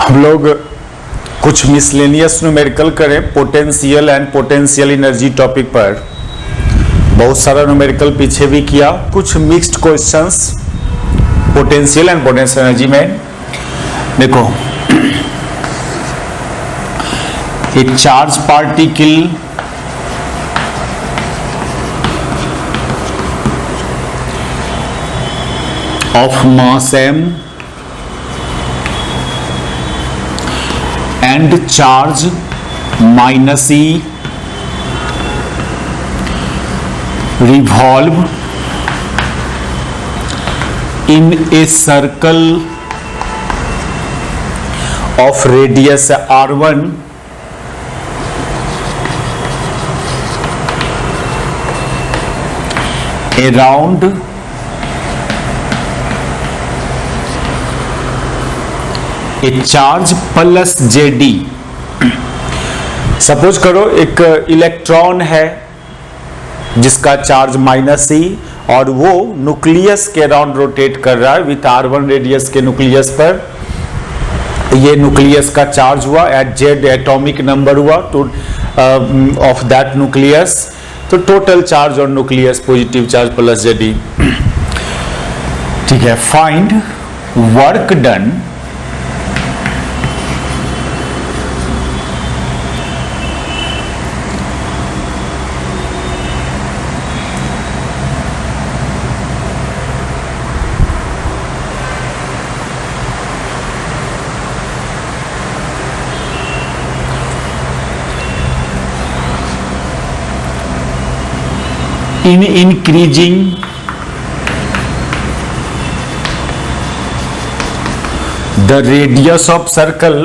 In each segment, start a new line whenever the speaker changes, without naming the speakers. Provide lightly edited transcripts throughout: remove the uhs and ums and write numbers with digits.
हम लोग कुछ मिसलेनियस न्यूमेरिकल करें potential and potential energy topic पर। बहुत सारा न्यूमेरिकल पीछे भी किया, कुछ mixed questions potential and potential energy में। देखो, एक charge particle of mass m and charge minus e revolve in a circle of radius r1 around A charge plus JD। Suppose करो एक इलेक्ट्रॉन है जिसका चार्ज माइनस E और वो nucleus के अराउंड रोटेट कर रहा है विथ R1 रेडियस के न्यूक्लियस पर। ये न्यूक्लियस का चार्ज हुआ एट Z एटॉमिक नंबर हुआ टू ऑफ दैट न्यूक्लियस। तो टोटल चार्ज और nucleus positive charge plus JD। ठीक है, find work done in increasing the radius of circle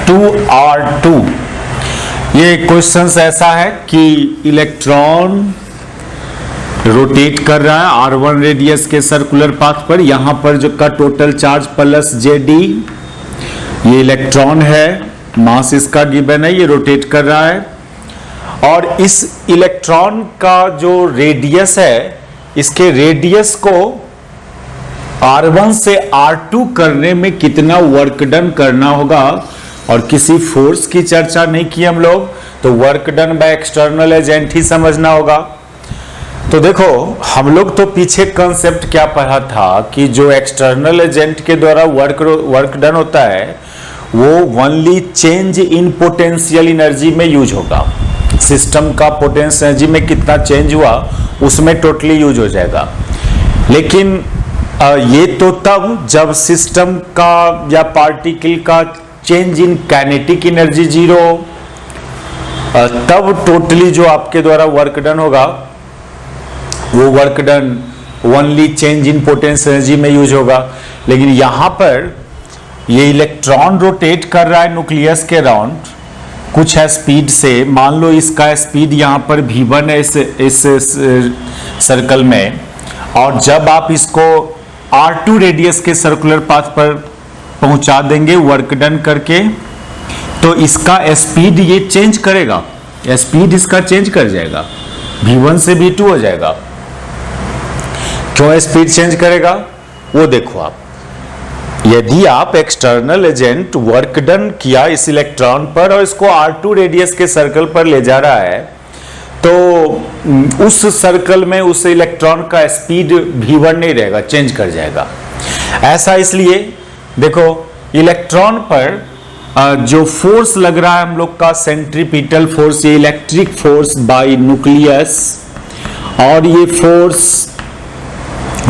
to R2। ये क्वेश्चन ऐसा है कि इलेक्ट्रॉन रोटेट कर रहा है R1 रेडियस के सर्कुलर पाथ पर। यहां पर जो का टोटल चार्ज प्लस JD, ये इलेक्ट्रॉन है, मास इसका गिवन है, ये रोटेट कर रहा है। और इस इलेक्ट्रॉन का जो रेडियस है, इसके रेडियस को R1 से R2 करने में कितना वर्क डन करना होगा, और किसी फोर्स की चर्चा नहीं की हम लोग, तो work done by external agent ही समझना होगा। तो देखो, हम लोग तो पीछे कंसेप्ट क्या पढ़ा था कि जो एक्सटर्नल एजेंट के द्वारा वर्क डन होता है वो only change in potential energy में यूज होगा। सिस्टम का पोटेंशियल एनर्जी में कितना चेंज हुआ उसमें टोटली यूज हो जाएगा। लेकिन ये तो तब जब सिस्टम का या पार्टिकल का चेंज इन काइनेटिक एनर्जी 0, तब टोटली जो आपके द्वारा वर्क डन होगा वो work done only change in potential energy में यूज होगा। लेकिन यहां पर ये इलेक्ट्रॉन रोटेट कर रहा है न्यूक्लियस के अराउंड कुछ है स्पीड से। मान लो इसका स्पीड यहां पर v1 है इस सर्कल में, और जब आप इसको R2 रेडियस के सर्कुलर पाथ पर पहुंचा देंगे वर्क डन करके, तो इसका स्पीड ये चेंज करेगा, स्पीड इसका चेंज कर जाएगा, v1 से v2 हो जाएगा। क्यों स्पीड चेंज करेगा वो देखो आप। यदि आप एक्सटर्नल एजेंट वर्क डन किया इस इलेक्ट्रॉन पर और इसको R2 रेडियस के सर्कल पर ले जा रहा है, तो उस सर्कल में उस इलेक्ट्रॉन का स्पीड v1 नहीं रहेगा, चेंज कर जाएगा। ऐसा इसलिए देखो, इलेक्ट्रॉन पर जो फोर्स लग रहा है हम लोग का सेंट्रीपिटल फोर्स, ये इलेक्ट्रिक फोर्स बाय न्यूक्लियस, और ये फोर्स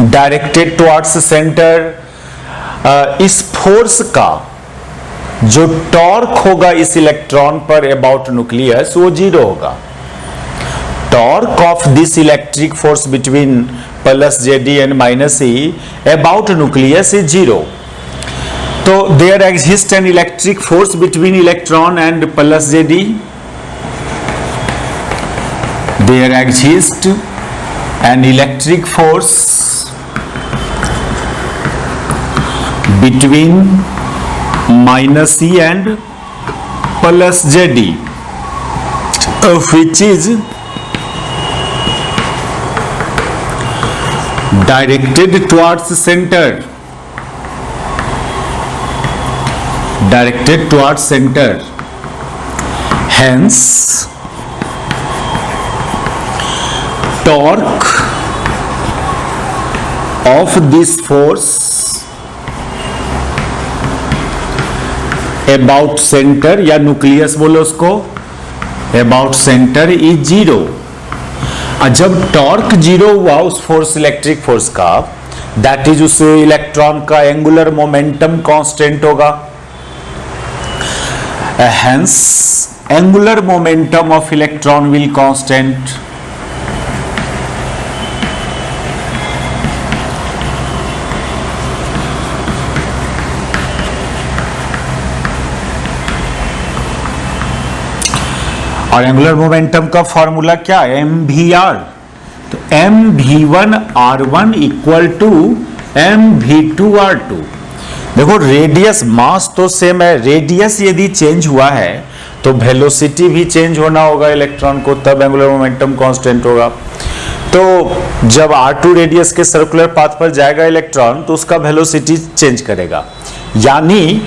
डायरेक्टेड टुवर्ड्स सेंटर। इस फोर्स का जो टॉर्क होगा इस इलेक्ट्रॉन पर अबाउट न्यूक्लियस वो 0 होगा। Torque of this electric force between plus JD and minus E about nucleus is 0। तो there exist an electric force between electron and plus JD। There exist an electric force between minus E and plus JD, which is directed towards center, directed towards center. Hence torque of this force about center या nucleus बोलो उसको, about center is zero. जब torque zero हुआ उस force electric force का, that is उस electron का angular momentum constant होगा। Hence angular momentum of electron will constant. और एंगुलर मोमेंटम का फॉर्मूला क्या है? M V R. तो M V one R one equal to M V two R two. देखो radius, mass तो same है, radius यदि चेंज हुआ है तो वेलोसिटी भी चेंज होना होगा इलेक्ट्रॉन को, तब एंगुलर मोमेंटम कांस्टेंट होगा। तो जब r2 रेडियस के सर्कुलर पाथ पर जाएगा इलेक्ट्रॉन तो उसका वेलोसिटी चेंज करेगा, यानी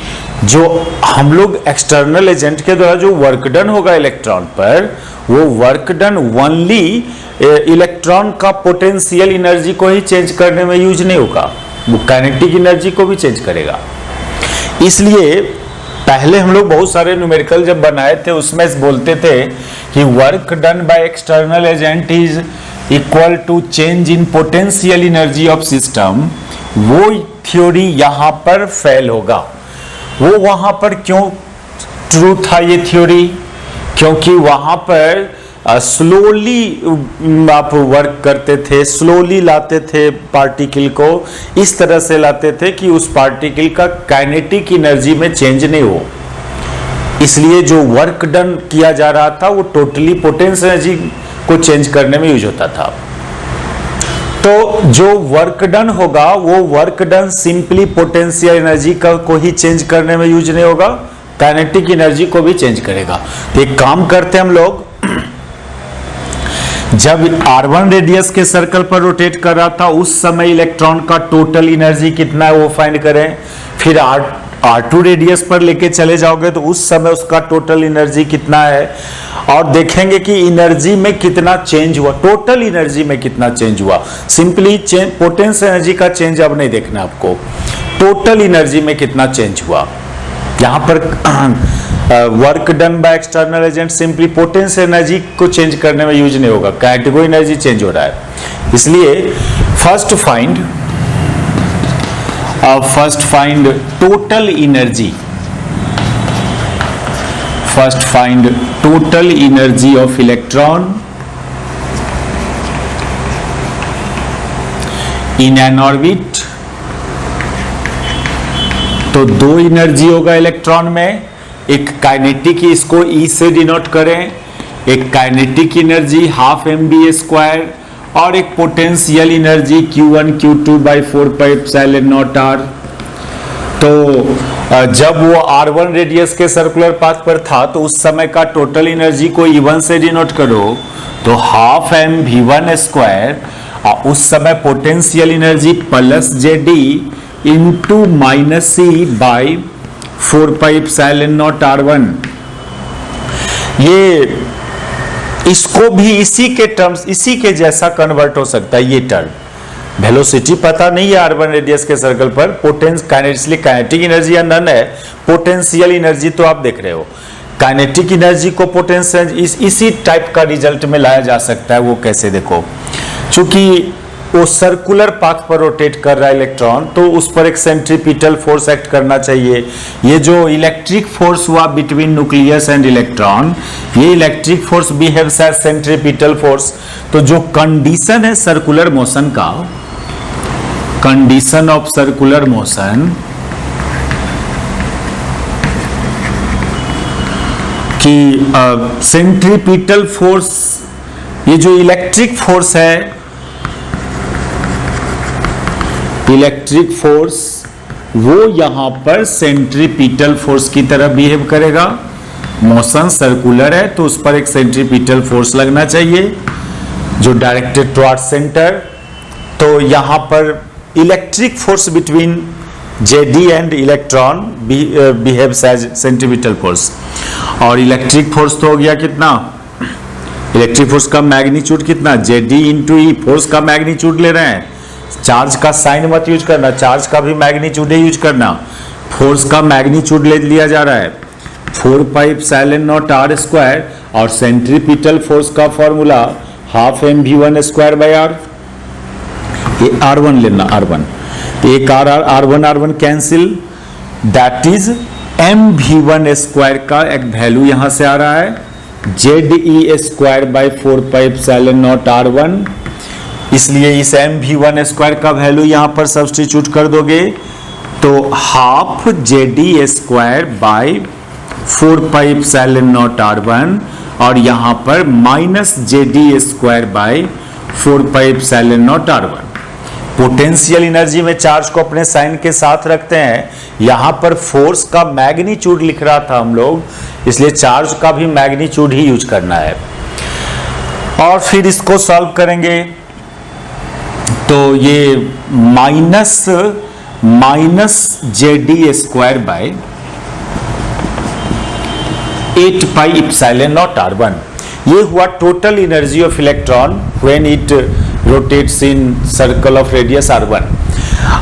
जो हम लोग एक्सटर्नल एजेंट के द्वारा जो वर्क डन होगा इलेक्ट्रॉन पर, वो वर्क डन ओनली इलेक्ट्रॉन का पोटेंशियल एनर्जी को ही चेंज करने में यूज नहीं होगा, वो काइनेटिक एनर्जी को भी चेंज करेगा। इसलिए पहले हम लोग बहुत सारे न्यूमेरिकल जब बनाए थे उसमें बोलते थे कि work done by external agent is equal to change in potential energy of system. वो थ्योरी यहां पर फेल होगा। वो वहां पर क्यों ट्रू था ये थ्योरी? क्योंकि वहां पर स्लोली आप वर्क करते थे, स्लोली लाते थे पार्टिकल को, इस तरह से लाते थे कि उस पार्टिकल का काइनेटिक एनर्जी में चेंज नहीं हो। इसलिए जो वर्क डन किया जा रहा था वो टोटली पोटेंशियल एनर्जी को चेंज करने में यूज होता था। तो जो वर्क डन होगा वो work done simply potential energy का को ही चेंज करने में यूज नहीं होगा, काइनेटिक एनर्जी को भी चेंज करेगा। तो एक काम करते हैं हम लोग, जब r1 रेडियस के सर्कल पर रोटेट कर रहा था उस समय इलेक्ट्रॉन का टोटल एनर्जी कितना है वो फाइंड करें। फिर r2 रेडियस पर लेके चले जाओगे तो उस समय उसका टोटल एनर्जी कितना है, और देखेंगे कि एनर्जी में कितना चेंज हुआ, टोटल एनर्जी में कितना चेंज हुआ। सिंपली पोटेंशियल एनर्जी का चेंज अब नहीं देखना आपको, टोटल एनर्जी में कितना चेंज हुआ। यहां पर work done by external agent simply potential energy को चेंज करने में यूज नहीं होगा, काइनेटिक एनर्जी चेंज हो रहा है। इसलिए first find total energy, first find total energy of electron in an orbit. तो दो एनर्जी होगा इलेक्ट्रॉन में, एक काइनेटिक, इसको E से डिनोट करें, एक काइनेटिक एनर्जी हाफ mv², और एक potential energy Q1 Q2 by 4πε0r। तो जब वो r1 रेडियस के सर्कुलर पाथ पर था तो उस समय का टोटल एनर्जी को E1 से डिनोट करो तो हाफ mv1², और उस समय potential energy plus JD into minus C by 4πε0r1। ये इसको भी इसी के टर्म्स, इसी के जैसा कन्वर्ट हो सकता है। ये टर्म वेलोसिटी पता नहीं है r1 रेडियस के सर्कल पर, इसलिए काइनेटिक एनर्जी या नन है, पोटेंशियल एनर्जी तो आप देख रहे हो। काइनेटिक एनर्जी को पोटेंशियल इसी टाइप का रिजल्ट में लाया जा सकता है। वो कैसे? देखो, चूंकि वो सर्कुलर पाथ पर रोटेट कर रहा है इलेक्ट्रॉन, तो उस पर एक सेंट्रीपिटल फोर्स एक्ट करना चाहिए। ये जो इलेक्ट्रिक फोर्स हुआ बिटवीन न्यूक्लियस एंड इलेक्ट्रॉन, ये electric force behaves as centripetal force. तो जो कंडीशन है सर्कुलर मोशन का, कंडीशन ऑफ सर्कुलर मोशन कि सेंट्रीपिटल फोर्स, ये जो इलेक्ट्रिक फोर्स है, इलेक्ट्रिक फोर्स वो यहां पर सेंट्रीपिटल फोर्स की तरह बिहेव करेगा। मोशन सर्कुलर है तो उस पर एक सेंट्रीपिटल फोर्स लगना चाहिए जो डायरेक्टेड टुवर्ड्स सेंटर। तो यहां पर electric force between JD and electron behaves as centripetal force. और इलेक्ट्रिक फोर्स तो हो गया कितना, इलेक्ट्रिक फोर्स का मैग्नीट्यूड कितना, जेडी इंटू ई, फोर्स का मैग्नीट्यूड ले रहे हैं, चार्ज का साइन मत यूज करना, चार्ज का भी मैग्नीट्यूड ही यूज करना, फोर्स का मैग्नीट्यूड ले लिया जा रहा है 4 pi epsilon naught R square, और सेंट्रीपिटल फोर्स का formula half mv1 square by R, ये r1 लेना, r1 एक r1 cancel, that is mv1 square का एक वैल्यू यहां से आ रहा है J square by 4 pi epsilon not r1, इसलिए इस mv1 स्क्वायर का वैल्यू यहां पर सब्स्टिट्यूट कर दोगे तो half JD square by 4 pi epsilon not r1, और यहां पर minus JD square by 4 pi epsilon not r1। Potential energy में चार्ज को अपने साइन के साथ रखते हैं, यहां पर फोर्स का मैग्नीट्यूड लिख रहा था हम लोग, इसलिए चार्ज का भी मैग्नीट्यूड ही यूज करना है। और फिर इसको सॉल्व करेंगे तो ये minus JD square by 8 pi epsilon not r1, ये हुआ total energy of electron when it rotates in circle of radius r1।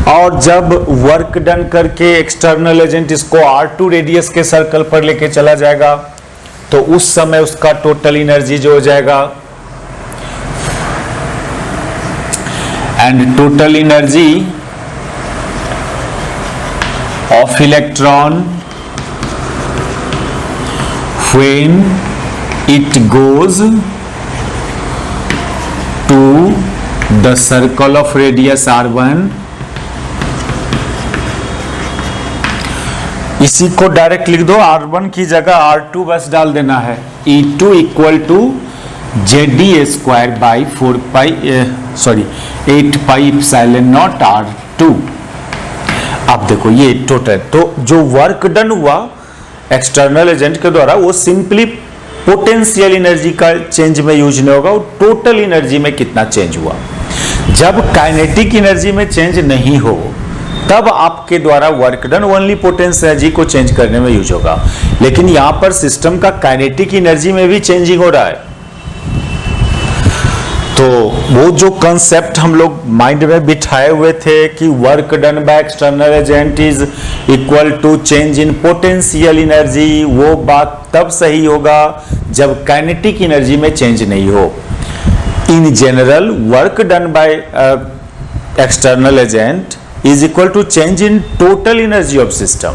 और जब वर्क डन करके एक्सटर्नल एजेंट इसको r2 रेडियस के सर्कल पर लेके चला जाएगा तो उस समय उसका टोटल एनर्जी जो हो जाएगा, and total energy of electron when it goes to the circle of radius r1, इसी को डायरेक्ट लिख दो, r1 की जगह r2 बस डाल देना है, E2 equal to JD square by 8 pi epsilon naught r2। अब देखो ये टोटल, तो जो वर्क डन हुआ एक्सटर्नल एजेंट के द्वारा वो सिंपली पोटेंशियल एनर्जी का चेंज में यूज नहीं होगा, वो टोटल एनर्जी में कितना चेंज हुआ। जब काइनेटिक एनर्जी में चेंज नहीं हो तब आपके द्वारा work done only potential energy को चेंज करने में यूज होगा, लेकिन यहां पर सिस्टम का काइनेटिक एनर्जी में भी चेंजिंग हो रहा है। तो वो जो कंसेप्ट हम लोग माइंड में बिठाए हुए थे कि work done by external agent is equal to change in potential energy, वो बात तब सही होगा जब काइनेटिक एनर्जी में चेंज नहीं हो। In general work done by external agent is equal to change in total energy of system.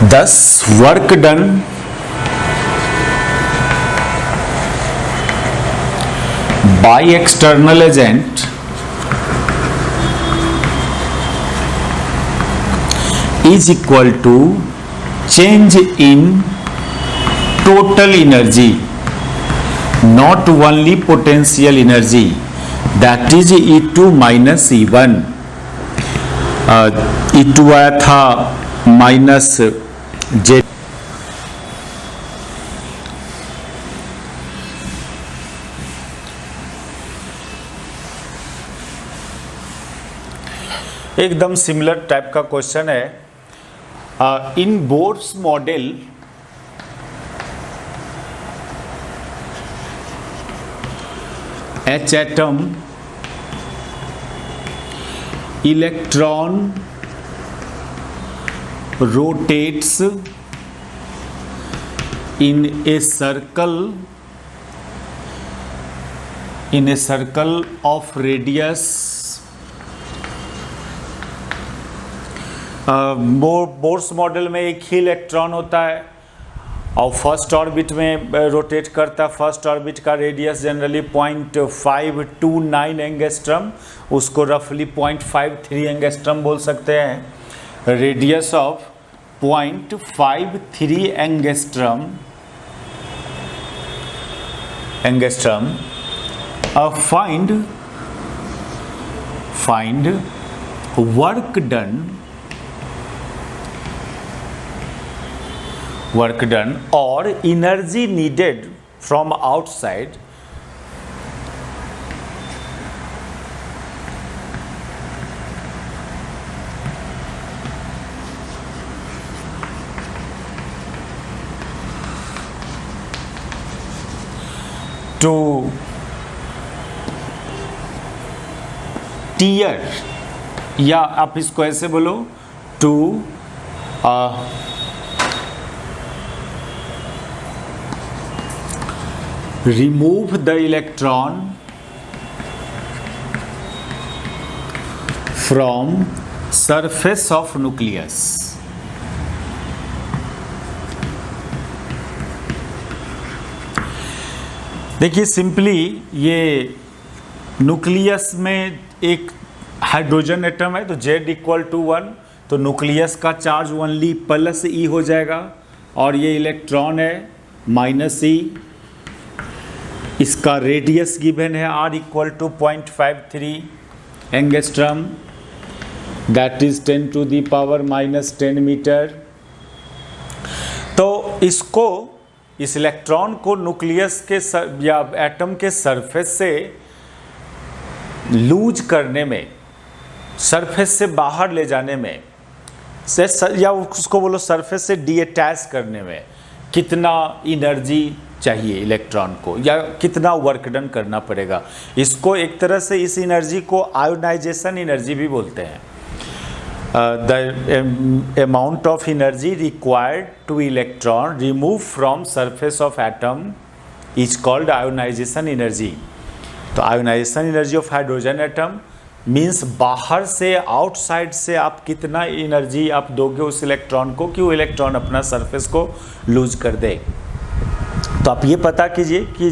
Thus work done by external agent is equal to change in total energy, not only potential energy, that is E2 minus E1। E2 आया था minus जे, एकदम similar type का question है। In Bohr's model H atom electron rotates in a circle of radius Bohr's model में एक ही electron होता है और फर्स्ट ऑर्बिट में रोटेट करता है। फर्स्ट ऑर्बिट का रेडियस जनरली 0.529 एंगस्ट्रम, उसको रफली 0.53 एंगस्ट्रम बोल सकते हैं। Radius of 0.53 angstrom find work done or energy needed from outside to tear, या आप इसको ऐसे बोलो, to remove the electron from surface of nucleus. देखिए सिंपली ये न्यूक्लियस में एक हाइड्रोजन एटम है, तो Z इक्वल टू 1, तो न्यूक्लियस का चार्ज ओनली प्लस E हो जाएगा, और ये इलेक्ट्रॉन है माइनस E। इसका रेडियस गिवन है R equal to 0.53 angstrom, that is 10 to the power -10 metre. तो इसको, इस इलेक्ट्रॉन को न्यूक्लियस के या एटम के सरफेस से लूज करने में, सरफेस से बाहर ले जाने में, या उसको बोलो सरफेस से डीअटैच करने में कितना एनर्जी चाहिए इलेक्ट्रॉन को, या कितना वर्क डन करना पड़ेगा। इसको एक तरह से, इस एनर्जी को आयोनाइजेशन एनर्जी भी बोलते हैं। the amount of energy required to electron remove from surface of atom is called ionization energy। तो ionization energy of hydrogen atom means बाहर से, आउटसाइड से आप कितना एनर्जी आप दोगे उस इलेक्ट्रॉन को कि वो इलेक्ट्रॉन अपना सरफेस को लूज कर दे। तो आप ये पता कीजिए कि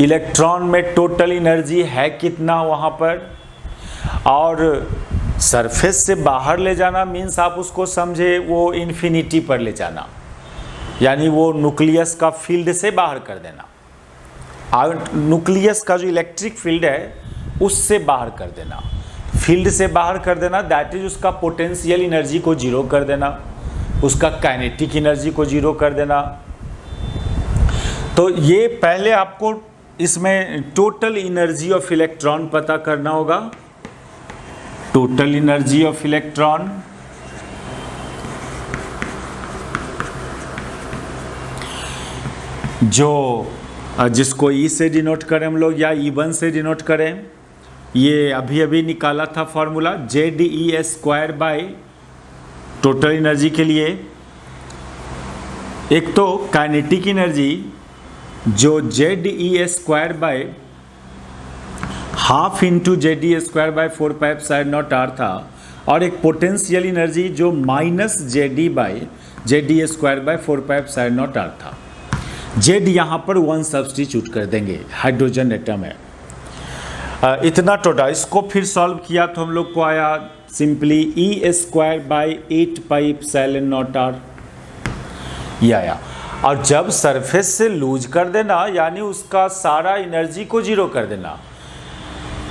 इलेक्ट्रॉन में टोटल एनर्जी है कितना वहाँ पर, और सरफेस से बाहर ले जाना मीन्स आप उसको समझे वो इन्फिनिटी पर ले जाना, यानी वो न्यूक्लियस का फील्ड से बाहर कर देना। न्यूक्लियस का जो इलेक्ट्रिक फील्ड है उससे बाहर कर देना, फील्ड से बाहर कर देना, दैट इज उसका पोटेंशियल एनर्जी को जीरो कर देना, उसका काइनेटिक एनर्जी को जीरो कर देना। तो ये पहले आपको इसमें टोटल एनर्जी ऑफ इलेक्ट्रॉन पता करना होगा। टोटल एनर्जी ऑफ इलेक्ट्रॉन जिसको E से डिनोट करें हम लोग, या E1 से डिनोट करें, ये अभी निकाला था formula ZE² by total energy के लिए। एक तो काइनेटिक एनर्जी जो ZE² by half into ZE² bye 4πε0r था, और एक पोटेंशियल एनर्जी जो माइनस ZE² बाय 4πε0r था। Z यहाँ पर 1 सब्स्टिट्यूट कर देंगे, हाइड्रोजन एटम है। इतना टोटल, इसको फिर सॉल्व किया तो हम लोग को आया सिंपली E² बाय 8πε0r, ये आया। और जब सरफेस से लूज कर देना, यानी उसका सारा एनर्जी को जीरो कर देना,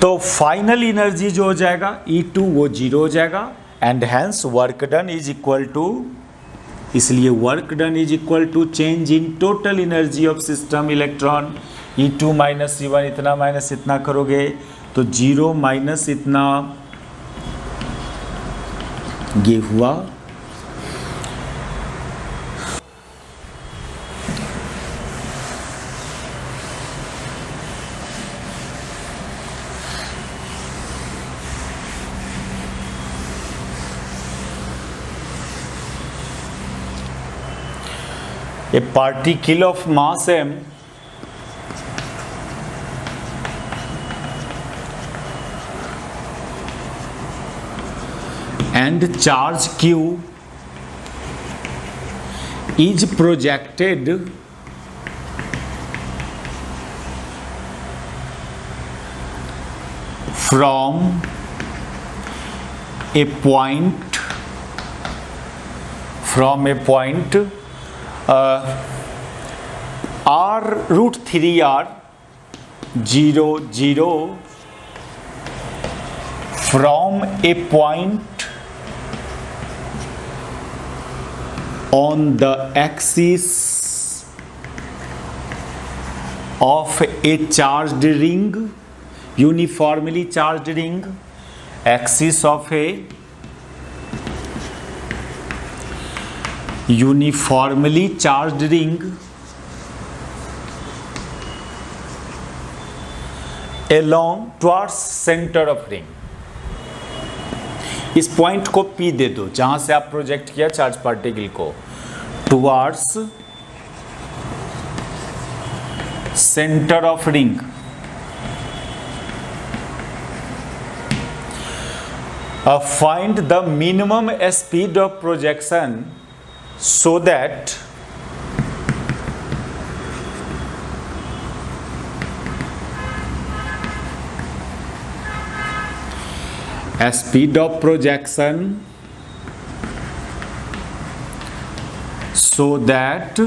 तो फाइनल एनर्जी जो हो जाएगा E2 वो जीरो हो जाएगा, and hence work done is equal to, इसलिए work done is equal to change in total energy of system electron. E2 minus E1, इतना माइनस इतना करोगे तो 0 माइनस इतना, ये हुआ। A particle of mass m and charge q is projected from a point r√3r 0 0 from a point on the axis of a charged ring, uniformly charged ring, axis of a uniformly charged ring along towards center of ring। इस point को P दे दो जहां से आप project किया charge particle को, towards center of ring। Find the minimum speed of projection so that speed of projection so that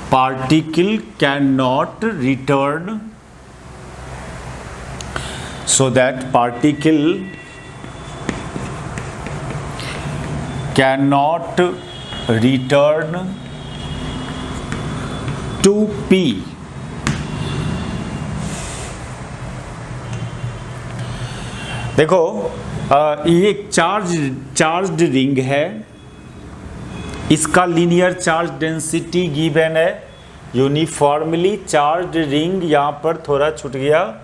particle cannot return, so that particle cannot return to P। देखो ये एक charged ring है, इसका linear charge density given है, uniformly charged ring, यहाँ पर थोड़ा छूट गया,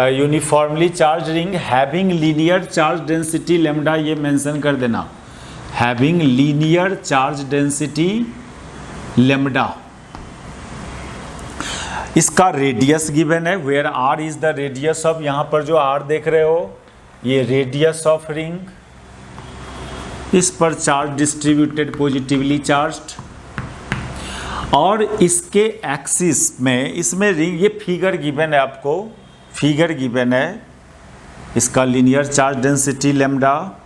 uniformly charge ring having linear charge density lambda, ये मेंशन कर देना, having linear charge density lambda. इसका रेडियस गिवन है, where R is the radius of, यहाँ पर जो आर देख रहे हो ये रेडियस ऑफ रिंग, इस पर चार्ज डिस्ट्रीब्यूटेड पॉजिटिवली चार्ज्ड, और इसके एक्सिस में, इसमें रिंग, ये फिगर गिवन है आपको, फिगर गिवन है, इसका लीनियर चार्ज डेंसिटी लेमडा,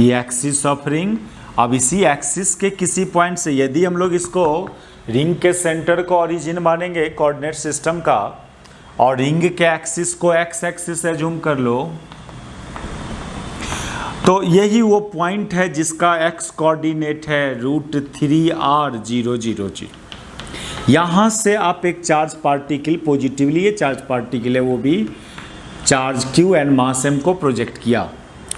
ये एक्सिस ऑफ रिंग। अब इसी एक्सिस के किसी पॉइंट से यदि हम लोग इसको रिंग के सेंटर को ओरिजिन मानेंगे कोऑर्डिनेट सिस्टम का, और रिंग के एक्सिस को एक्स एक्सिस से जूम कर लो, तो यही वो पॉइंट है जिसका एक्स कोऑर्डिनेट है √3r000। यहाँ से आप एक चार्ज पार्टिकल पॉजिटिवली, ये चार्ज पार्टिकल है वो भी charge q and mass m को प्रोजेक्ट किया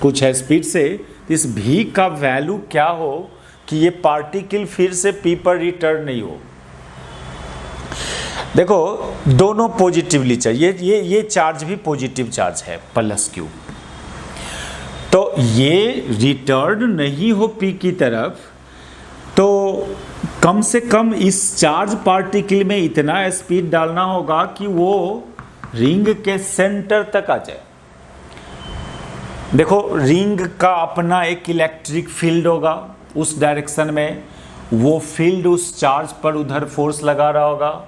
कुछ है स्पीड से, इस v का वैल्यू क्या हो कि ये पार्टिकल फिर से p पर रिटर्न नहीं हो। देखो दोनों पॉजिटिवली चाहिए, ये चार्ज भी पॉजिटिव चार्ज है +q, तो ये रिटर्न नहीं हो p की तरफ, तो कम से कम इस चार्ज पार्टिकल में इतना स्पीड डालना होगा कि वो रिंग के सेंटर तक आ जाए। देखो रिंग का अपना एक इलेक्ट्रिक फील्ड होगा उस डायरेक्शन में, वो फील्ड उस चार्ज पर उधर फोर्स लगा रहा होगा,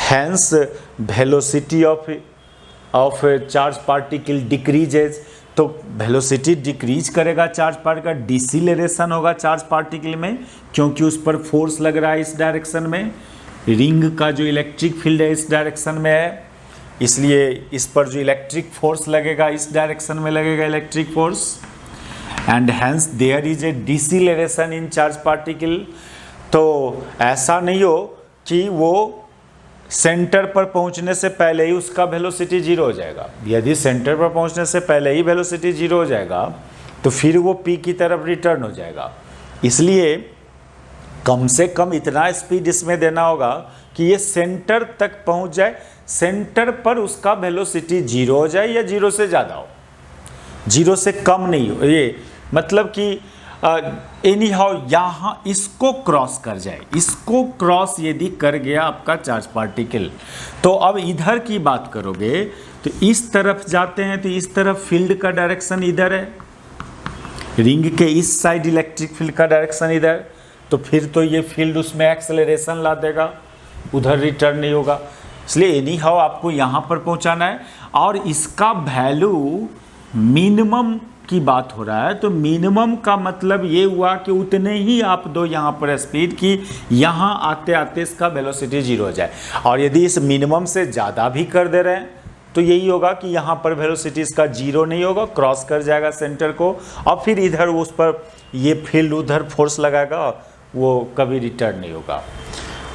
hence velocity of charge particle decreases, तो वेलोसिटी डिक्रीज करेगा चार्ज पार्टिकल, डिसिलेरेशन होगा चार्ज पार्टिकल में क्योंकि उस पर फोर्स लग रहा है इस डायरेक्शन में, रिंग का जो इलेक्ट्रिक फील्ड है इस डायरेक्शन में है, इसलिए इस पर जो इलेक्ट्रिक फोर्स लगेगा इस डायरेक्शन में लगेगा electric force, and hence there is a deceleration in charge particle. तो ऐसा नहीं हो कि वो सेंटर पर पहुंचने से पहले ही उसका वेलोसिटी 0 हो जाएगा, यदि सेंटर पर पहुंचने से पहले ही वेलोसिटी 0 हो जाएगा तो फिर वो p की तरफ रिटर्न हो जाएगा। इसलिए कम से कम इतना स्पीड इसमें देना होगा कि ये सेंटर तक पहुंच जाए, सेंटर पर उसका वेलोसिटी 0 हो जाए या 0 से ज़्यादा हो, 0 से कम नहीं हो, ये मतलब कि एनी हाउ यहाँ इसको क्रॉस कर जाए, इसको क्रॉस यदि कर गया आपका चार्ज पार्टिकल, तो अब इधर की बात करोगे तो इस तरफ जाते हैं तो इस तरफ फील्ड का डायरेक्शन इधर है, रिंग के इस साइड इलेक्ट्रिक फील्ड का डायरेक्शन इधर, तो फिर तो ये फील्ड उसमें एक्सेलरेशन ला देगा, उधर रिटर्न नहीं होगा। इसलिए एनी हाउ आपको यहाँ पर पहुँचाना है, और इसका वैल्यू मिनिमम की बात हो रहा है, तो मिनिमम का मतलब ये हुआ कि उतने ही आप दो यहाँ पर स्पीड की, यहाँ आते आते इसका वेलोसिटी 0 हो जाए, और यदि इस मिनिमम से ज़्यादा भी कर दे रहे हैं तो यही होगा कि यहाँ पर वेलोसिटी इसका 0 नहीं होगा, क्रॉस कर जाएगा सेंटर को, और फिर इधर उस पर ये फील्ड उधर फोर्स लगाएगा, वो कभी रिटर्न नहीं होगा।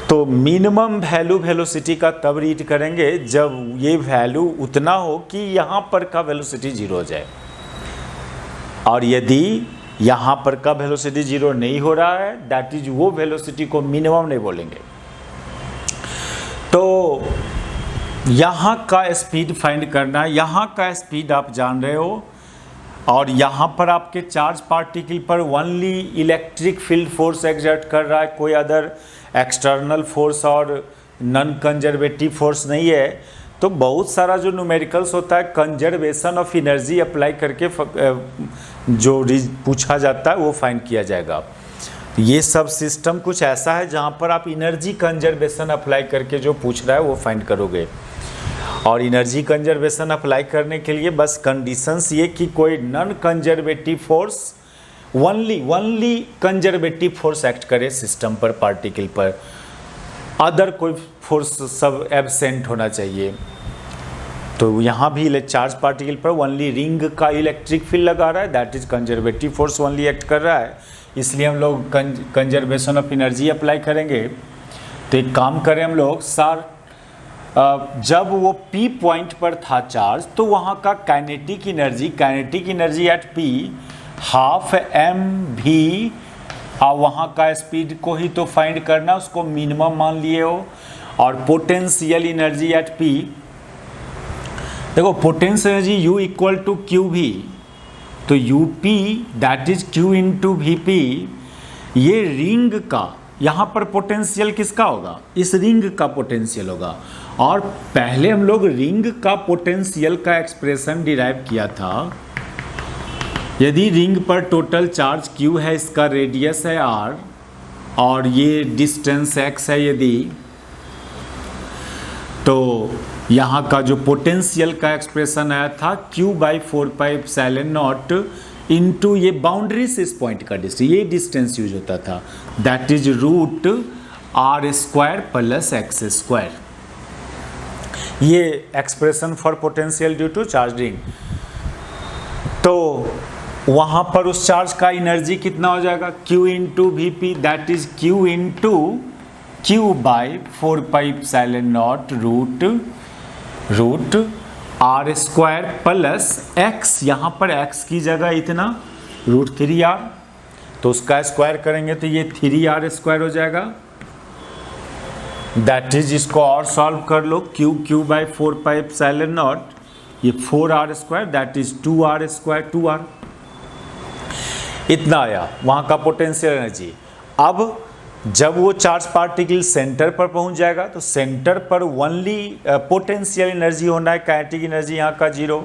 तो मिनिमम वैल्यू वेलोसिटी का तब रीड करेंगे जब ये वैल्यू उतना हो कि यहाँ पर का वेलोसिटी 0 हो जाए, और यदि यहाँ पर का वेलोसिटी 0 नहीं हो रहा है दैट इज वो वेलोसिटी को मिनिमम नहीं बोलेंगे। तो यहाँ का स्पीड फाइंड करना है। यहाँ का स्पीड आप जान रहे हो, और यहाँ पर आपके चार्ज पार्टिकल पर only electric field force exert कर रहा है, कोई अदर एक्सटर्नल फोर्स और नॉन कंजर्वेटिव फोर्स नहीं है। तो बहुत सारा जो न्यूमेरिकल्स होता है कंजर्वेशन ऑफ एनर्जी अप्लाई करके जो पूछा जाता है वो फाइंड किया जाएगा। ये सब सिस्टम कुछ ऐसा है जहाँ पर आप एनर्जी कंजर्वेशन अप्लाई करके जो पूछ रहा है वो फाइंड करोगे। और एनर्जी कंजर्वेशन अप्लाई करने के लिए बस कंडीशंस ये कि कोई non conservative force, only conservative force act करे सिस्टम पर, पार्टिकल पर, अदर कोई फोर्स सब एब्सेंट होना चाहिए। तो यहाँ भी चार्ज पार्टिकल पर ओनली रिंग का इलेक्ट्रिक फील्ड लगा रहा है, that is conservative force only act कर रहा है, इसलिए हम लोग कंजर्वेशन ऑफ एनर्जी अप्लाई करेंगे। तो एक काम करें हम लोग, जब वो P पॉइंट पर था चार्ज तो वहाँ का kinetic energy at P half mv, और वहाँ का स्पीड को ही तो फाइंड करना, उसको मिनिमम मान लिए हो। और पोटेंशियल एनर्जी एट P, देखो potential energy U equal to QV, तो UP that is Q into VP। ये रिंग का यहाँ पर पोटेंशियल किसका होगा, इस रिंग का पोटेंशियल होगा। और पहले हम लोग रिंग का पोटेंशियल का एक्सप्रेशन डिराइव किया था। यदि रिंग पर टोटल चार्ज Q है, इसका रेडियस है R और ये डिस्टेंस x है यदि, तो यहाँ का जो पोटेंशियल का एक्सप्रेशन आया था Q/4πε0 इंटू ये बाउंड्री से इस पॉइंट का डिस्टेंस, ये डिस्टेंस यूज होता था, that is √r² plus x²। ये expression for potential due to charge ring. तो वहाँ पर उस चार्ज का एनर्जी कितना हो जाएगा, Q into VP that is Q into Q/4πε0 √r² plus x, यहाँ पर x की जगह इतना √3r, तो उसका स्क्वायर करेंगे तो ये 3r² हो जाएगा। दैट इज, इसको और सॉल्व कर लो, Q/4πε0, ये 4r² दैट इज 2r², इतना आया वहाँ का पोटेंशियल एनर्जी। अब जब वो चार्ज पार्टिकल सेंटर पर पहुंच जाएगा तो सेंटर पर ओनली पोटेंशियल एनर्जी होना है, काइनेटिक एनर्जी यहाँ का 0,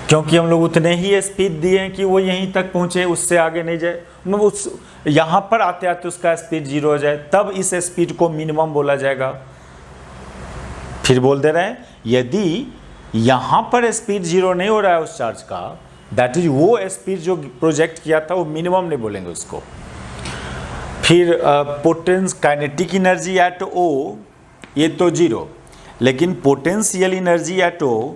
क्योंकि हम लोग उतने ही स्पीड दिए हैं कि वो यहीं तक पहुँचे, उससे आगे नहीं जाए। उस यहाँ पर आते आते उसका स्पीड 0 हो जाए, तब इस स्पीड को मिनिमम बोला जाएगा। फिर बोल दे रहे हैं यदि यहाँ पर स्पीड 0 नहीं हो रहा है उस चार्ज का, दैट इज वो स्पीड जो प्रोजेक्ट किया था वो मिनिमम नहीं बोलेंगे उसको। फिर काइनेटिक एनर्जी एट O, ये तो 0, लेकिन potential energy eight O,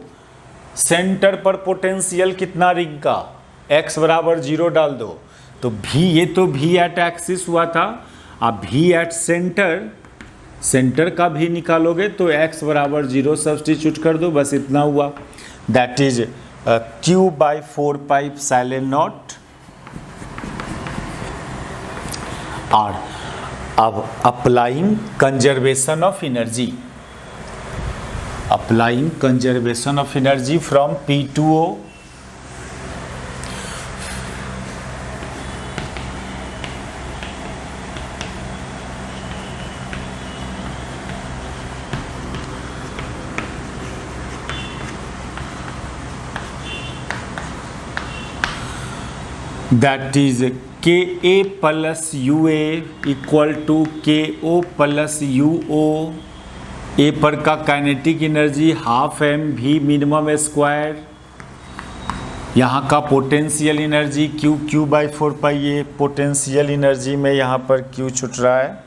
centre पर पोटेंशियल कितना रिंग का, x बराबर 0 डाल दो, तो V, ये तो V एट एक्सिस हुआ था, अब V एट सेंटर का भी निकालोगे तो x बराबर 0 सब्स्टिट्यूट कर दो, बस इतना हुआ, दैट इज Q/4πε0 R। अब applying conservation of energy, from P to O, that is KA plus UA equal to KO plus UO। A पर का kinetic energy half mv minimum square, यहाँ का पोटेंशियल एनर्जी Q/4π, ये potential energy में यहाँ पर Q छूट रहा है,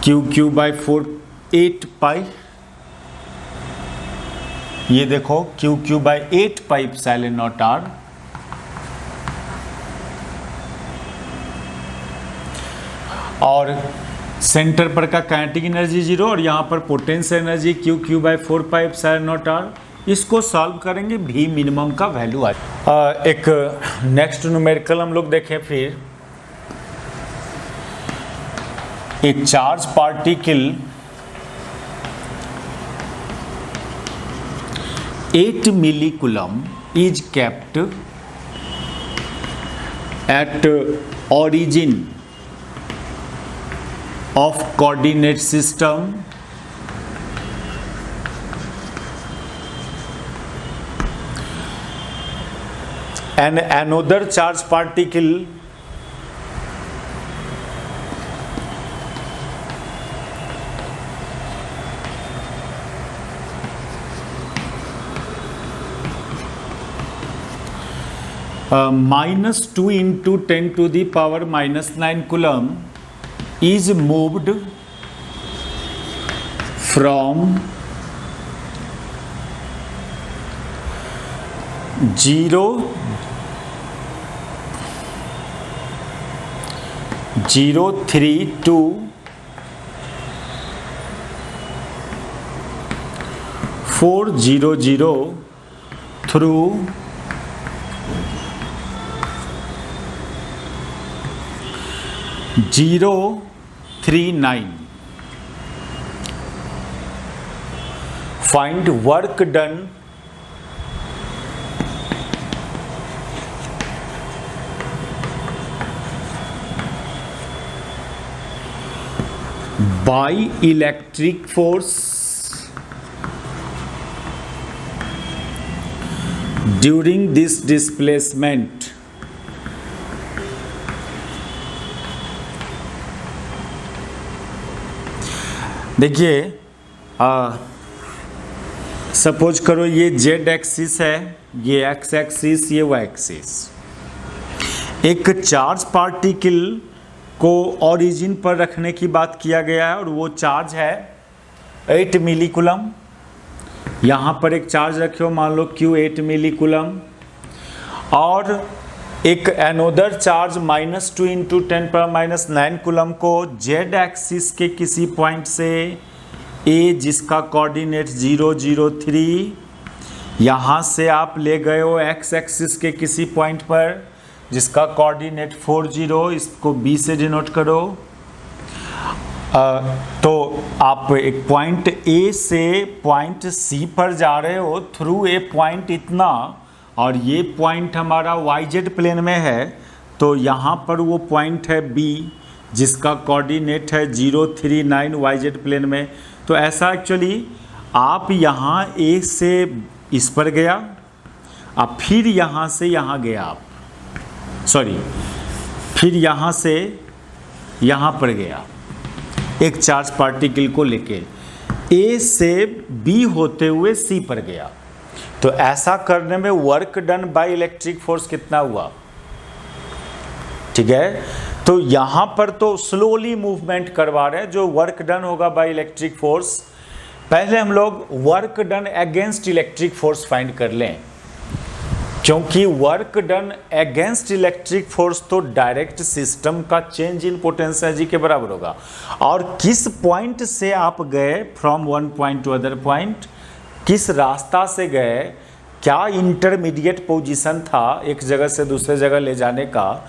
Q/4 8π, ये देखो Q/8πε0R, और सेंटर पर का काइनेटिक एनर्जी 0 और यहाँ पर पोटेंशियल एनर्जी Q/4πε0R। इसको सॉल्व करेंगे, भी मिनिमम का वैल्यू आ। एक नेक्स्ट न्यूमेरिकल हम लोग देखें फिर, A charge particle 8 millicoulomb is kept at origin of coordinate system and another charge particle minus 2 into 10 to the power minus 9 coulomb is moved from 0.03 to 400 through 039. Find work done by electric force during this displacement. देखिए suppose करो ये Z axis है, ये x axis, ये Y axis. एक charge particle को origin पर रखने की बात किया गया है और वो चार्ज है 8 मिलीकूलम। यहाँ पर एक चार्ज रखे हो, मान लो Q 8 मिलीकूलम, और एक एनोदर चार्ज -2 इंटू 10⁻⁹ कूलम को जेड एक्सिस के किसी पॉइंट से ए, जिसका कोऑर्डिनेट 0 0 3, यहाँ से आप ले गए हो एक्स एक्सिस के किसी पॉइंट पर जिसका कोऑर्डिनेट 4 0, इसको बी से डिनोट करो। तो आप एक पॉइंट ए से पॉइंट सी पर जा रहे हो थ्रू ए पॉइंट इतना, और ये पॉइंट हमारा YZ प्लेन में है, तो यहाँ पर वो पॉइंट है B जिसका कोऑर्डिनेट है 0 3 9 YZ प्लेन में। तो ऐसा एक्चुअली आप यहाँ A से इस पर गया, अब फिर यहाँ से यहाँ गया आप, सॉरी, फिर यहाँ से यहाँ पर गया एक चार्ज पार्टिकल को लेके, A से B होते हुए C पर गया। तो ऐसा करने में work done by electric force कितना हुआ? ठीक है, तो यहां पर तो स्लोली मूवमेंट करवा रहे हैं। जो वर्क डन होगा बाय इलेक्ट्रिक फोर्स, पहले हम लोग work done against electric force find कर लें, क्योंकि work done against electric force तो डायरेक्ट सिस्टम का चेंज इन पोटेंशियल एनर्जी के बराबर होगा। और किस पॉइंट से आप गए from one point two other point, किस रास्ता से गए, क्या इंटरमीडिएट पोजीशन था एक जगह से दूसरे जगह ले जाने का,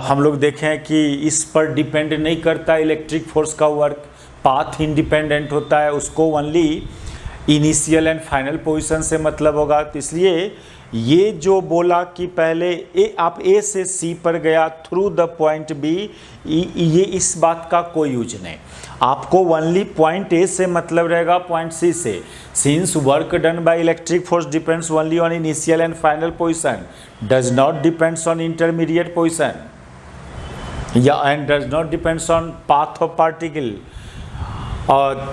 हम लोग देखें कि इस पर डिपेंड नहीं करता इलेक्ट्रिक फोर्स का वर्क, पाथ इंडिपेंडेंट होता है, उसको only initial and final position से मतलब होगा। तो इसलिए ये जो बोला कि पहले आप ए से सी पर गया थ्रू द पॉइंट बी, ये इस बात का कोई यूज नहीं। आपको ओनली पॉइंट ए से मतलब रहेगा पॉइंट सी से, since work done by electric force depends only on initial and final position, does not depends on intermediate position, या and does not depends on path of particle.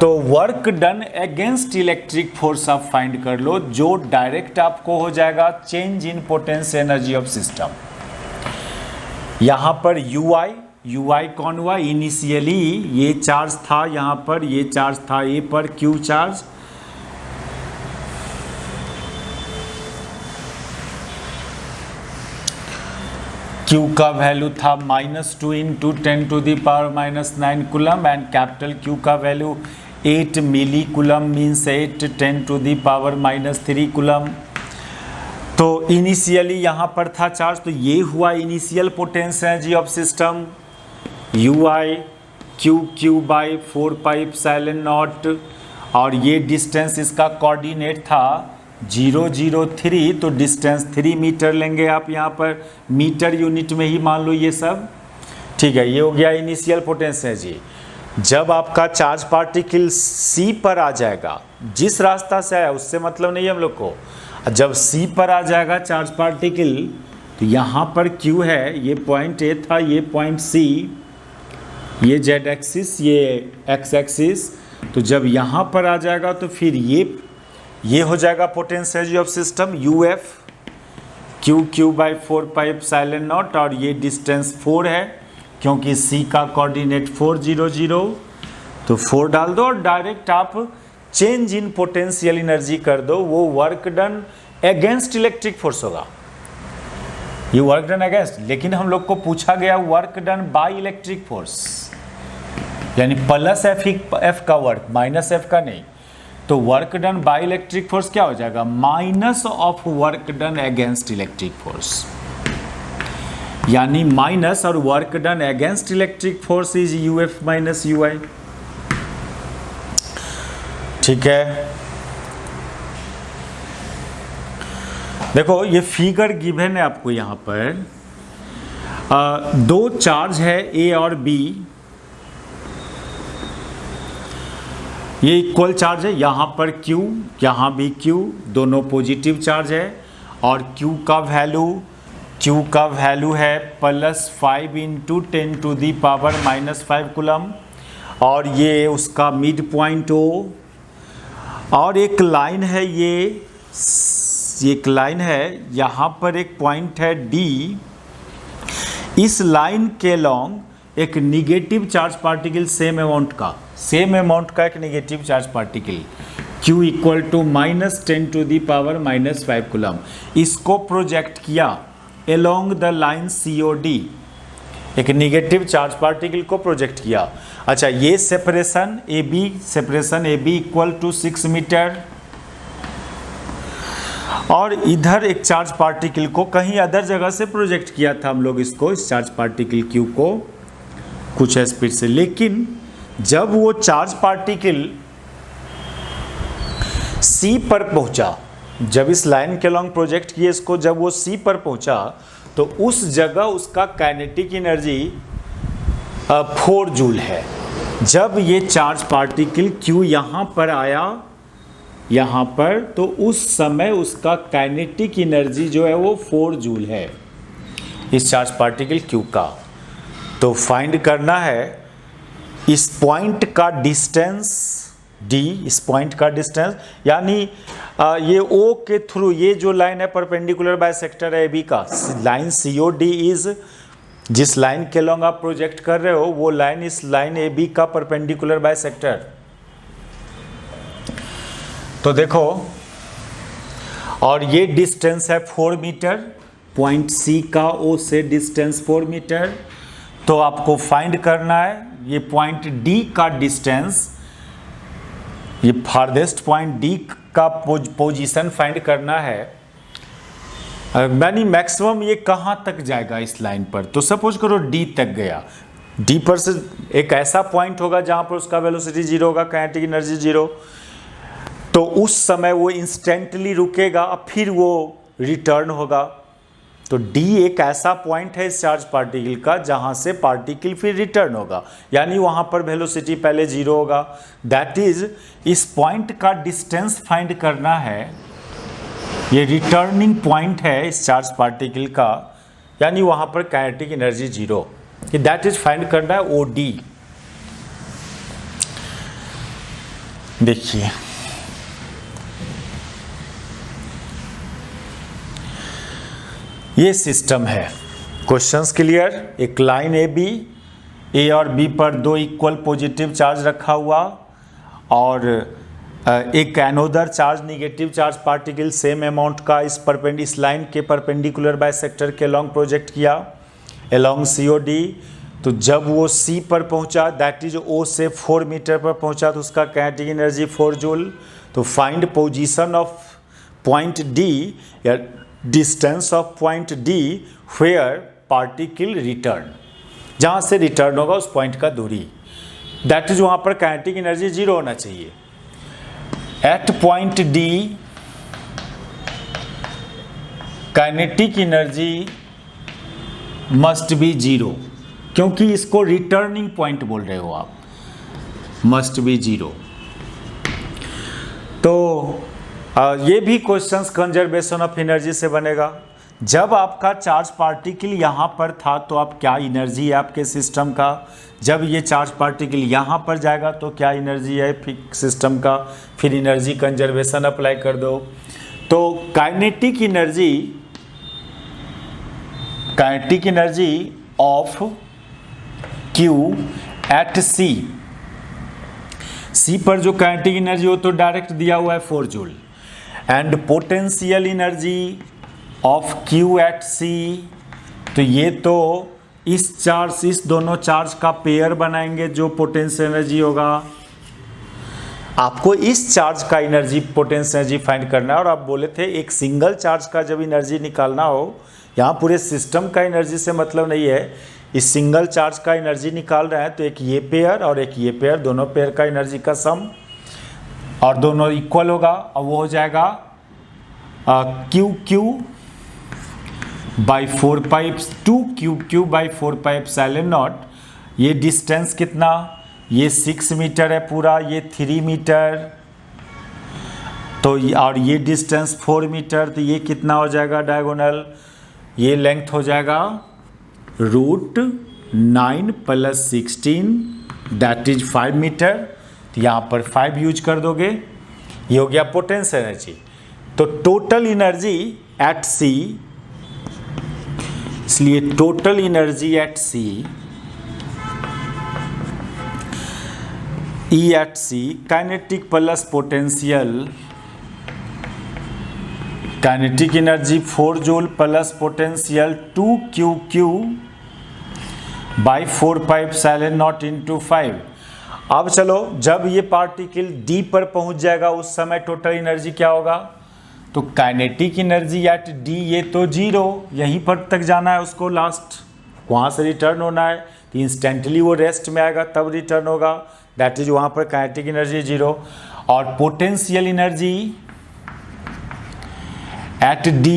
तो work done against electric force आप find कर लो, जो direct आपको हो जाएगा change in potential energy of system. यहाँ पर ui कौन हुआ? इनिशियली ये चार्ज था, यहाँ पर ये चार्ज था ए पर, Q चार्ज, Q का वैल्यू था -2 into 10 to the power -9 coulomb, and capital Q का value 8 milli coulomb means 8 10 to the power -3 coulomb. तो इनिशियली यहाँ पर था चार्ज, तो ये हुआ initial potential energy of system ui, Q by 4πε0 और ये डिस्टेंस इसका कोऑर्डिनेट था 003, तो डिस्टेंस 3 मीटर लेंगे आप यहाँ पर, मीटर यूनिट में ही मान लो ये सब। ठीक है, ये हो गया इनिशियल पोटेंशियल जी। जब आपका चार्ज पार्टिकल सी पर आ जाएगा, जिस रास्ता से आया उससे मतलब नहीं है हम लोग को, जब सी पर आ जाएगा चार्ज पार्टिकल, तो यहाँ पर क्यू है, ये पॉइंट ए था, ये पॉइंट सी, ये जेड एक्सिस, ये एक्स एक्सिस, तो जब यहाँ पर आ जाएगा तो फिर ये हो जाएगा potential of system U F Q by 4πε0 और ये डिस्टेंस 4 है क्योंकि सी का कोऑर्डिनेट 400, तो 4 डाल दो और डायरेक्ट आप चेंज इन पोटेंशियल एनर्जी कर दो। वो work done against electric force होगा, ये वर्क डन अगेंस्ट, लेकिन हम लोग को पूछा गया work done by electric force, यानी प्लस एफ का वर्क, माइनस एफ का नहीं। तो work done by electric force क्या हो जाएगा, minus of work done against electric force, यानी माइनस और work done against electric force is U F minus U I. ठीक है, देखो ये फिगर गिवन है आपको यहाँ पर, दो चार्ज है ए और बी, ये इक्वल चार्ज है, यहाँ पर Q, यहाँ भी Q, दोनों पॉजिटिव चार्ज है, और Q का वैल्यू है +5 × 10⁻⁻⁵ कूलम, और ये उसका मिड पॉइंट O, और एक लाइन है, ये एक लाइन है, यहाँ पर एक पॉइंट है D, इस लाइन के लॉन्ग एक negative charge particle same amount का एक negative charge particle Q equal to -10⁻⁻5 coulomb, इसको प्रोजेक्ट किया अलोंग द लाइन COD, एक निगेटिव चार्ज पार्टिकल को प्रोजेक्ट किया। अच्छा, ये separation AB equal to 6 metre, और इधर एक चार्ज पार्टिकल को कहीं अदर जगह से प्रोजेक्ट किया था हम लोग इसको, इस चार्ज पार्टिकल Q को कुछ स्पीड से, लेकिन जब वो चार्ज पार्टिकल C पर पहुंचा, जब इस लाइन के लॉन्ग प्रोजेक्ट किए इसको, जब वो C पर पहुंचा तो उस जगह उसका काइनेटिक एनर्जी 4 जूल है। जब ये चार्ज पार्टिकल Q यहाँ पर आया, यहाँ पर, तो उस समय उसका काइनेटिक एनर्जी जो है वो 4 जूल है इस चार्ज पार्टिकल Q का। तो फाइंड करना है इस पॉइंट का डिस्टेंस D, इस पॉइंट का डिस्टेंस, यानी ये O के थ्रू, ये जो लाइन है परपेंडिकुलर बाइसेक्टर है AB का, लाइन COD इज, जिस लाइन के लॉन्ग आप प्रोजेक्ट कर रहे हो वो लाइन इस लाइन AB का परपेंडिकुलर बाइसेक्टर। तो देखो, और ये डिस्टेंस है 4 मीटर, पॉइंट C का O से डिस्टेंस 4 मीटर। तो आपको फाइंड करना है ये पॉइंट D का डिस्टेंस, ये फारदेस्ट पॉइंट D का पोजीशन फाइंड करना है, यानी मैक्सिमम ये कहाँ तक जाएगा इस लाइन पर। तो सपोज करो D तक गया, D पर से एक ऐसा पॉइंट होगा जहाँ पर उसका वेलोसिटी 0 होगा, काइनेटिक एनर्जी 0, तो उस समय वो इंस्टेंटली रुकेगा, फिर वो रिटर्न होगा। तो D एक ऐसा पॉइंट है इस चार्ज पार्टिकल का जहाँ से पार्टिकल फिर रिटर्न होगा, यानी वहाँ पर वेलोसिटी पहले 0 होगा। दैट इज, इस पॉइंट का डिस्टेंस फाइंड करना है, ये रिटर्निंग पॉइंट है इस चार्ज पार्टिकल का, यानी वहाँ पर काइनेटिक एनर्जी 0, कि दैट इज फाइंड करना है OD। देखिए ये सिस्टम है, क्वेश्चंस क्लियर। एक लाइन A और B पर दो इक्वल पॉजिटिव चार्ज रखा हुआ, और एक another charge negative charge particle same amount का इस लाइन के परपेंडिकुलर बाइसेक्टर के लॉन्ग प्रोजेक्ट किया अलोंग COD। तो जब वो C पर पहुंचा, दैट इज O से 4 मीटर पर पहुंचा, तो उसका काइनेटिक एनर्जी 4 जूल। तो find position of point D या distance of point D where particle return, जहाँ से रिटर्न होगा उस पॉइंट का दूरी, दैट इज वहाँ पर काइनेटिक एनर्जी 0 होना चाहिए। At point D kinetic energy must be 0, क्योंकि इसको रिटर्निंग पॉइंट बोल रहे हो आप, मस्ट बी 0। तो ये भी क्वेश्चंस कंजर्वेशन ऑफ एनर्जी से बनेगा। जब आपका चार्ज पार्टिकल यहाँ पर था तो आप क्या एनर्जी है आपके सिस्टम का, जब ये चार्ज पार्टिकल यहाँ पर जाएगा तो क्या एनर्जी है सिस्टम का, फिर एनर्जी कंजर्वेशन अप्लाई कर दो। तो kinetic energy of Q at C पर जो काइनेटिक एनर्जी हो तो डायरेक्ट दिया हुआ है 4 joule, and potential energy of Q at C, तो ये तो इस दोनों चार्ज का पेयर बनाएंगे जो पोटेंशियल एनर्जी होगा। आपको इस चार्ज का एनर्जी पोटेंशियल एनर्जी फाइंड करना है, और आप बोले थे एक सिंगल चार्ज का जब एनर्जी निकालना हो, यहाँ पूरे सिस्टम का एनर्जी से मतलब नहीं है, इस सिंगल चार्ज का एनर्जी निकाल रहे हैं तो एक ये पेयर और एक ये पेयर, दोनों पेयर का एनर्जी का सम, और दोनों इक्वल होगा, और वो हो जाएगा QQ by 4 pipe 2QQ by 4 pi epsilon not. ये डिस्टेंस कितना, ये 6 मीटर है पूरा, ये 3 मीटर, तो और ये डिस्टेंस 4 मीटर, तो ये कितना हो जाएगा डायगोनल, ये लेंथ हो जाएगा √9 + 16 दैट इज 5 मीटर। तो यहाँ पर 5 यूज कर दोगे, ये हो गया पोटेंशियल एनर्जी। तो टोटल एनर्जी एट C, इसलिए total energy at C, E at C kinetic plus potential, kinetic energy 4 joule plus potential 2QQ by 4 pi epsilon naught into 5। अब चलो जब ये पार्टिकल D पर पहुंच जाएगा उस समय टोटल एनर्जी क्या होगा, तो काइनेटिक एनर्जी एट D, ये तो 0, यहीं पर तक जाना है उसको, लास्ट वहाँ से रिटर्न होना है, तो इंस्टेंटली वो रेस्ट में आएगा तब रिटर्न होगा, दैट इज वहाँ पर काइनेटिक एनर्जी 0। और potential energy at D,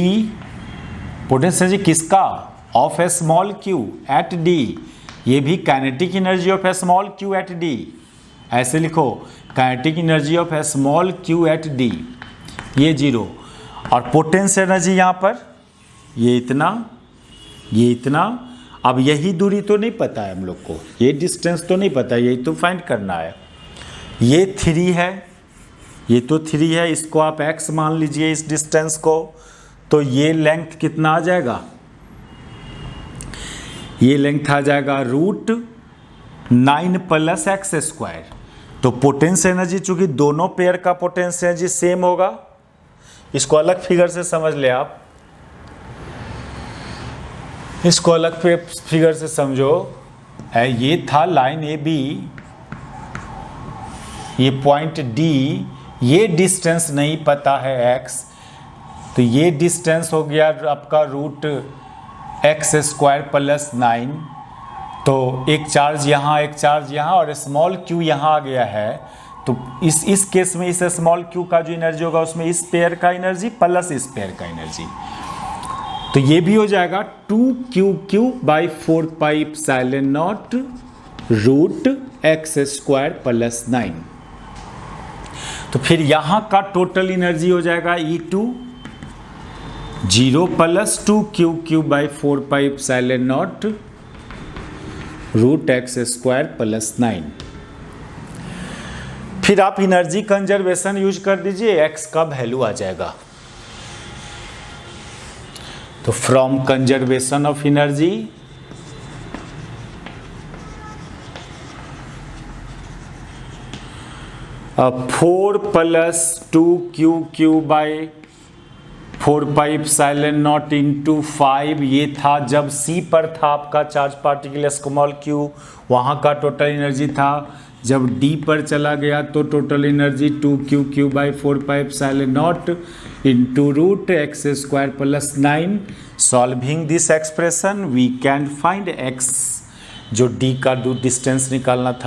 potential energy किसका, of a small Q at D, ये भी kinetic energy of a small Q at D, ऐसे लिखो kinetic energy of a small Q at D, ये 0। और पोटेंशियल एनर्जी यहाँ पर ये इतना, ये इतना। अब यही दूरी तो नहीं पता है हम लोग को, ये डिस्टेंस तो नहीं पता है, यही तो फाइंड करना है। ये 3 है, ये तो 3 है, इसको आप x मान लीजिए इस डिस्टेंस को, तो ये लेंथ कितना आ जाएगा, ये लेंथ आ जाएगा √9 + x²। तो पोटेंशियल एनर्जी चूंकि दोनों पेयर का पोटेंशियल एनर्जी सेम होगा, इसको अलग फिगर से समझ ले आप, इसको अलग फिगर से समझो। ये था लाइन AB, ये पॉइंट D, ये डिस्टेंस नहीं पता है x, तो ये डिस्टेंस हो गया आपका √x² + 9। तो एक चार्ज यहाँ, एक चार्ज यहाँ, और स्मॉल q यहाँ आ गया है, तो इस केस में इस स्मॉल q का जो एनर्जी होगा उसमें इस पेयर का एनर्जी प्लस इस पेयर का एनर्जी, तो ये भी हो जाएगा 2QQ by 4 pi epsilon not √x² + 9। तो फिर यहाँ का टोटल एनर्जी हो जाएगा E2 0 + 2QQ by 4 pi epsilon not √x² + 9। फिर आप एनर्जी कंजर्वेशन यूज कर दीजिए, x का वैल्यू आ जाएगा। तो फ्रॉम कंजर्वेशन ऑफ एनर्जी अब 4 + 2QQ by 4 pi epsilon naught into 5, ये था जब C पर था आपका चार्ज पार्टिकल स्मॉल q, वहाँ का टोटल एनर्जी था। जब D पर चला गया तो total energy 2QQ by 4 pi epsilon naught into √x² + 9। Solving this expression we can find x जो डी का डिस्टेंस निकालना था